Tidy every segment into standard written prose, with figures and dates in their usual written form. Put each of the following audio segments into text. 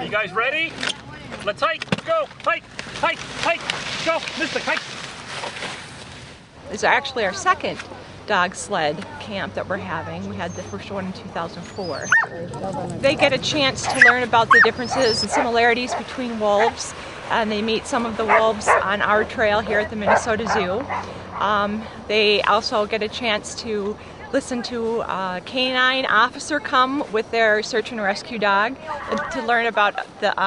You guys ready? Let's hike. Go. Hike. Hike. Hike. Go. Mystic, hike. This is actually our second dog sled camp that we're having. We had the first one in 2004. They get a chance to learn about the differences and similarities between wolves, and they meet some of the wolves on our trail here at the Minnesota Zoo. They also get a chance to listen to a canine officer come with their search and rescue dog and to learn about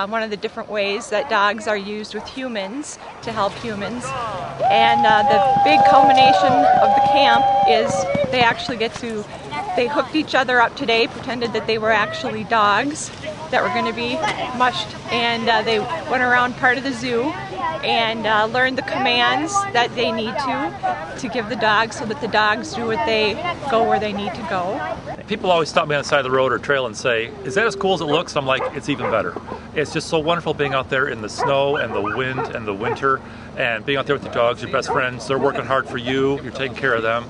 one of the different ways that dogs are used with humans to help humans. And the big culmination of the camp is they actually they hooked each other up today, pretended that they were actually dogs that were going to be mushed, and they went around part of the zoo and learned the commands that they need to give the dogs so that the dogs do what they go where they need to go. People always stop me on the side of the road or trail and say, is that as cool as it looks? I'm like, it's even better. It's just so wonderful being out there in the snow and the wind and the winter and being out there with your dogs, your best friends. They're working hard for you. You're taking care of them.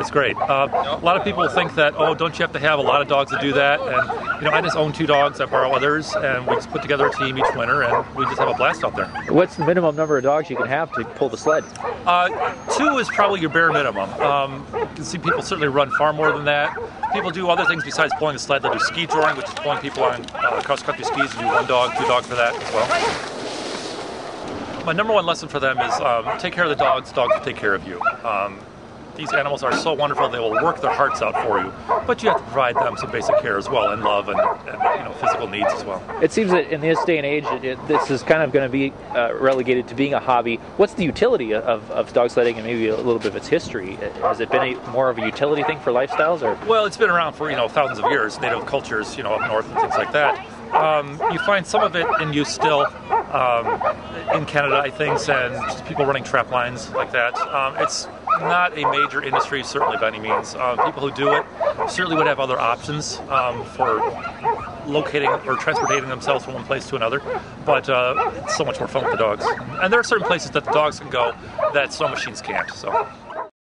It's great. A lot of people think that, oh, don't you have to have a lot of dogs to do that? And, I just own 2 dogs. I borrow others, and we just put together a team each winter, and we just have a blast out there. What's the minimum number of dogs you can have to pull the sled? 2 is probably your bare minimum. You can see people certainly run far more than that. People do other things besides pulling the sled. They'll do ski drawing, which is pulling people on cross-country skis. You do 1 dog, 2 dogs for that as well. My number 1 lesson for them is take care of the dogs. Dogs will take care of you. These animals are so wonderful; they will work their hearts out for you. But you have to provide them some basic care as well, and love, and physical needs as well. It seems that in this day and age, this is kind of going to be relegated to being a hobby. What's the utility of dog sledding, and maybe a little bit of its history? Has it been more of a utility thing for lifestyles, or? Well, it's been around for thousands of years. Native cultures, up north and things like that. You find some of it in use still in Canada, I think, and just people running trap lines like that. It's not a major industry, certainly by any means. People who do it certainly would have other options for locating or transporting themselves from one place to another, but it's so much more fun with the dogs. And there are certain places that the dogs can go that snow machines can't. So.